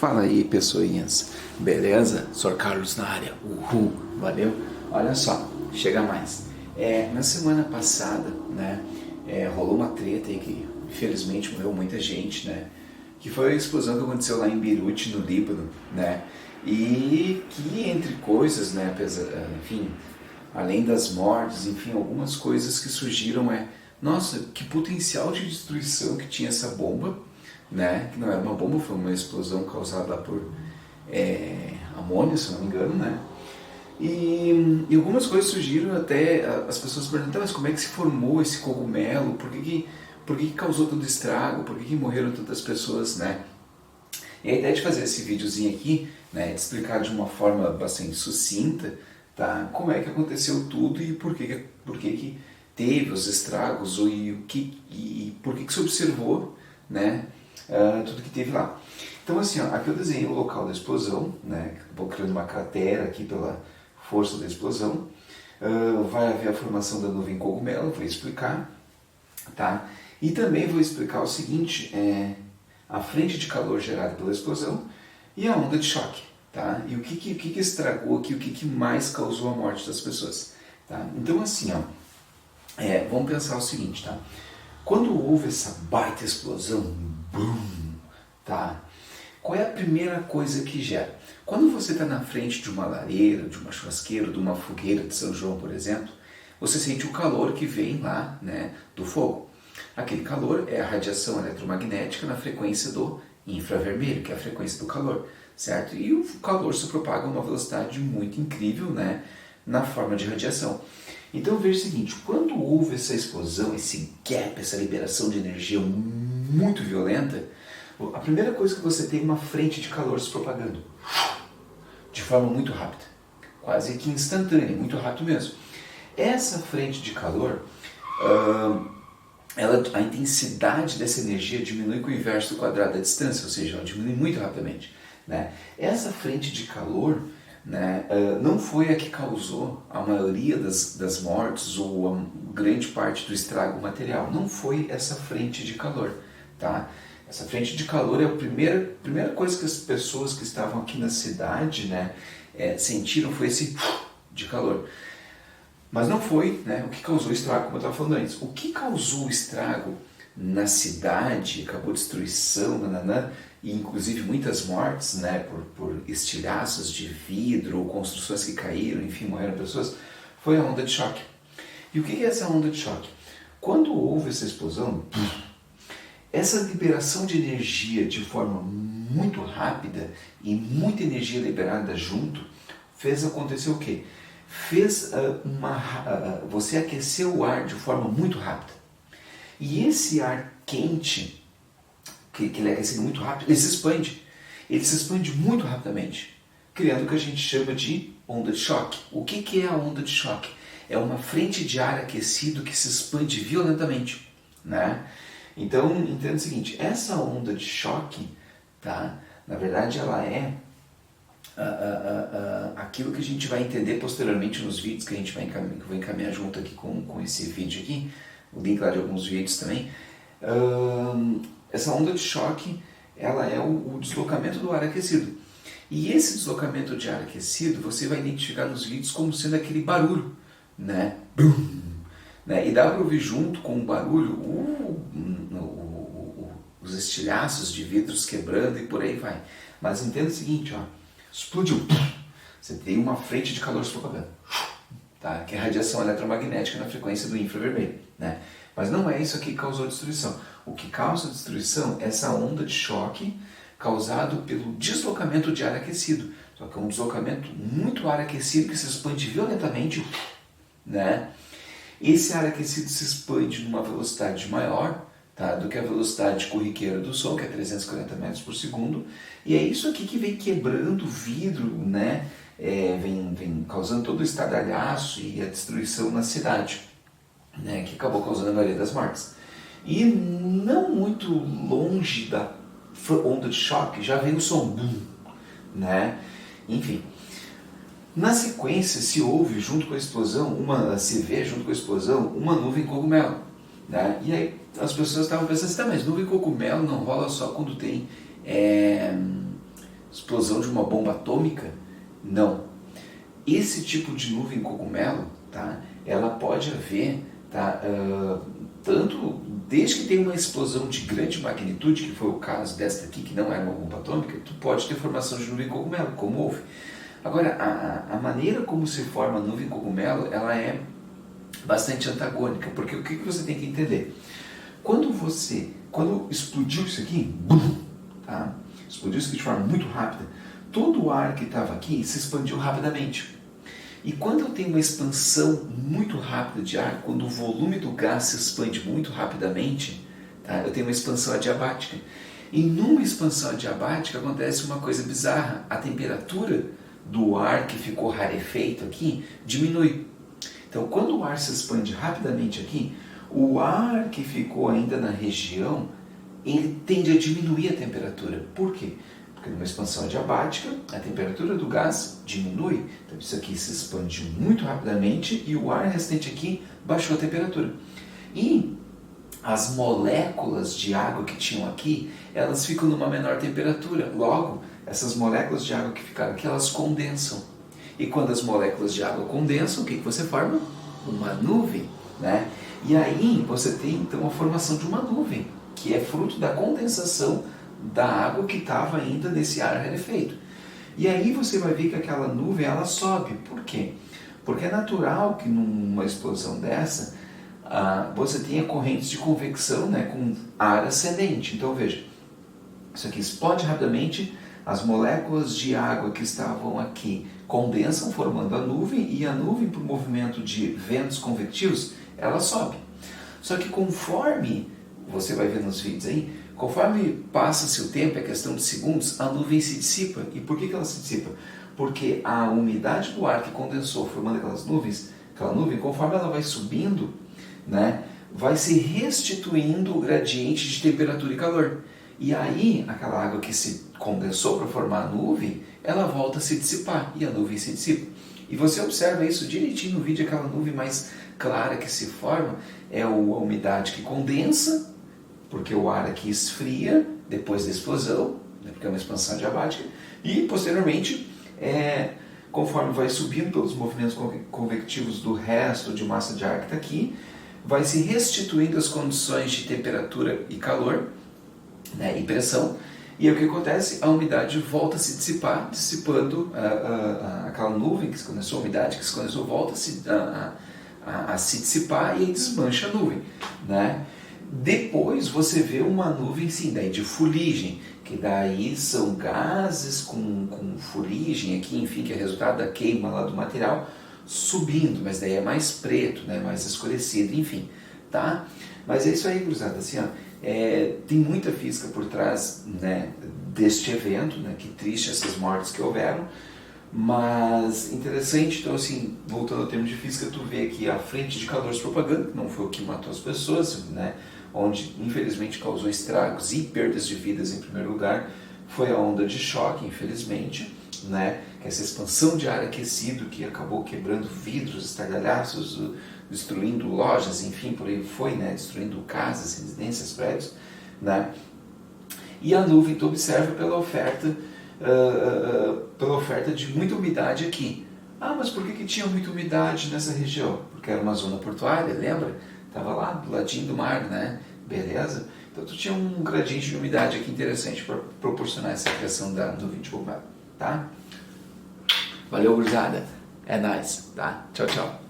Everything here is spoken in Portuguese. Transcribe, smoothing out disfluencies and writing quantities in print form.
Fala aí, pessoinhas. Beleza? Sr. Carlos na área. Uhul. Valeu? Olha só, chega mais. Na semana passada, né, rolou uma treta aí que infelizmente morreu muita gente, né? Que foi a explosão que aconteceu lá em Beirute, no Líbano, né? E que entre coisas, né, enfim, além das mortes, enfim, algumas coisas que surgiram nossa, que potencial de destruição que tinha essa bomba, né? Que não era uma bomba, foi uma explosão causada por amônia, se não me engano, né? E algumas coisas surgiram até, as pessoas perguntam, mas como é que se formou esse cogumelo? Por que causou tanto estrago? Por que morreram tantas pessoas, né? E a ideia de fazer esse videozinho aqui, né, de explicar de uma forma bastante sucinta, tá, como é que aconteceu tudo e por que teve os estragos e por que se observou, né, tudo que teve lá. Então assim, ó, aqui eu desenhei o local da explosão, né, vou criando uma cratera aqui pela força da explosão. Vai haver a formação da nuvem cogumelo, vou explicar, tá? E também vou explicar o seguinte, a frente de calor gerada pela explosão e a onda de choque, tá? E o que estragou aqui, o que mais causou a morte das pessoas, tá? Então assim, ó, vamos pensar o seguinte, tá? Quando houve essa baita explosão, boom, tá? Qual é a primeira coisa que gera? Quando você está na frente de uma lareira, de uma churrasqueira, de uma fogueira de São João, por exemplo, você sente o calor que vem lá, né, do fogo. Aquele calor é a radiação eletromagnética na frequência do infravermelho, que é a frequência do calor, certo? E o calor se propaga a uma velocidade muito incrível, né, na forma de radiação. Então veja o seguinte, quando houve essa explosão, esse gap, essa liberação de energia muito violenta, a primeira coisa que você tem é uma frente de calor se propagando de forma muito rápida, quase que instantânea, muito rápido mesmo. Essa frente de calor, a intensidade dessa energia diminui com o inverso do quadrado da distância, ou seja, ela diminui muito rapidamente, né? Essa frente de calor, né, não foi a que causou a maioria das mortes ou a grande parte do estrago material, não foi essa frente de calor, tá? Essa frente de calor é a primeira coisa que as pessoas que estavam aqui na cidade, né, sentiram foi esse de calor. Mas não foi, né, o que causou o estrago, como eu estava falando antes. O que causou o estrago na cidade, acabou destruição, e inclusive muitas mortes, né, por estilhaços de vidro ou construções que caíram, enfim, morreram pessoas, foi a onda de choque. E o que é essa onda de choque? Quando houve essa explosão, essa liberação de energia de forma muito rápida e muita energia liberada junto, fez acontecer o quê? Você aqueceu o ar de forma muito rápida. E esse ar quente, que ele é aquecido muito rápido, ele se expande. Ele se expande muito rapidamente, criando o que a gente chama de onda de choque. O que é a onda de choque? É uma frente de ar aquecido que se expande violentamente, né? Então, entenda o seguinte, essa onda de choque, tá? Na verdade, ela é aquilo que a gente vai entender posteriormente nos vídeos que a gente vai encaminhar, que eu vou encaminhar junto aqui com esse vídeo aqui, o link lá de alguns vídeos também. Essa onda de choque, ela é o deslocamento do ar aquecido. E esse deslocamento de ar aquecido, você vai identificar nos vídeos como sendo aquele barulho, né? Bum! Né? E dá para ouvir junto com o barulho os estilhaços de vidros quebrando e por aí vai. Mas entenda o seguinte, ó, explodiu, você tem uma frente de calor se propagando, tá? Que é a radiação eletromagnética na frequência do infravermelho, né? Mas não é isso aqui que causou a destruição. O que causa a destruição é essa onda de choque causado pelo deslocamento de ar aquecido. Só que é um deslocamento muito ar aquecido que se expande violentamente, né? Esse ar aquecido se expande numa velocidade maior, tá, do que a velocidade corriqueira do som, que é 340 metros por segundo, e é isso aqui que vem quebrando o vidro, né, vem causando todo o estardalhaço e a destruição na cidade, né, que acabou causando a maioria das mortes. E não muito longe da onda de choque já vem o som, boom, né, enfim. Na sequência, se vê junto com a explosão uma nuvem cogumelo, né? E aí as pessoas estavam pensando assim, tá, mas nuvem cogumelo não rola só quando tem explosão de uma bomba atômica? Não. Esse tipo de nuvem cogumelo, tá? Ela pode haver, tá? Tanto desde que tenha uma explosão de grande magnitude, que foi o caso desta aqui, que não era uma bomba atômica, tu pode ter formação de nuvem cogumelo, como houve. Agora, a maneira como se forma a nuvem cogumelo, ela é bastante antagônica, porque o que você tem que entender? Quando explodiu isso aqui, bum, tá? Explodiu isso aqui de forma muito rápida, todo o ar que estava aqui se expandiu rapidamente. E quando eu tenho uma expansão muito rápida de ar, quando o volume do gás se expande muito rapidamente, tá? Eu tenho uma expansão adiabática. E numa expansão adiabática acontece uma coisa bizarra, a temperatura do ar que ficou rarefeito aqui diminui. Então, quando o ar se expande rapidamente aqui, o ar que ficou ainda na região, ele tende a diminuir a temperatura. Por quê? Porque numa expansão adiabática, a temperatura do gás diminui. Então, isso aqui se expande muito rapidamente e o ar restante aqui baixou a temperatura. E as moléculas de água que tinham aqui, elas ficam numa menor temperatura. Logo, essas moléculas de água que ficaram aqui, elas condensam. E quando as moléculas de água condensam, o que você forma? Uma nuvem, né? E aí você tem então a formação de uma nuvem, que é fruto da condensação da água que estava ainda nesse ar rarefeito. E aí você vai ver que aquela nuvem, ela sobe. Por quê? Porque é natural que numa explosão dessa, você tenha correntes de convecção, né, com ar ascendente. Então veja, isso aqui explode rapidamente, as moléculas de água que estavam aqui condensam, formando a nuvem, e a nuvem, por movimento de ventos convectivos, ela sobe. Só que conforme, você vai ver nos vídeos aí, conforme passa-se o tempo, é questão de segundos, a nuvem se dissipa. E por que ela se dissipa? Porque a umidade do ar que condensou, formando aquela nuvem, conforme ela vai subindo, né, vai se restituindo o gradiente de temperatura e calor. E aí, aquela água que se condensou para formar a nuvem, ela volta a se dissipar, e a nuvem se dissipa. E você observa isso direitinho no vídeo, aquela nuvem mais clara que se forma, é a umidade que condensa, porque o ar aqui esfria depois da explosão, né, porque é uma expansão adiabática, e posteriormente, conforme vai subindo pelos movimentos convectivos do resto de massa de ar que está aqui, vai se restituindo as condições de temperatura e calor, né, e pressão, e aí o que acontece? A umidade volta a se dissipar, dissipando aquela nuvem que se condensou, a umidade que se condensou volta a se dissipar e aí desmancha a nuvem, né? Depois você vê uma nuvem, sim, daí de fuligem, que daí são gases com fuligem aqui, enfim, que é resultado da queima lá do material, subindo, mas daí é mais preto, né, mais escurecido, enfim, tá? Mas é isso aí, gurizada, assim, ó, tem muita física por trás, né, deste evento, né, que triste essas mortes que houveram, mas interessante. Então, assim, voltando ao termo de física, tu vê aqui a frente de calor de propaganda, que não foi o que matou as pessoas, né, onde infelizmente causou estragos e perdas de vidas em primeiro lugar, foi a onda de choque, infelizmente, né, que é essa expansão de ar aquecido que acabou quebrando vidros, estardalhaços, destruindo lojas, enfim, por aí foi, né, destruindo casas, residências, prédios, né, e a nuvem tu observa pela oferta de muita umidade aqui. Ah, mas por que tinha muita umidade nessa região? Porque era uma zona portuária, lembra? Estava lá do ladinho do mar, né? Beleza? Então tu tinha um gradiente de umidade aqui interessante para proporcionar essa criação da nuvem de cogumelo, tá? Valeu, gurizada. É nóis, tá? Tchau, tchau.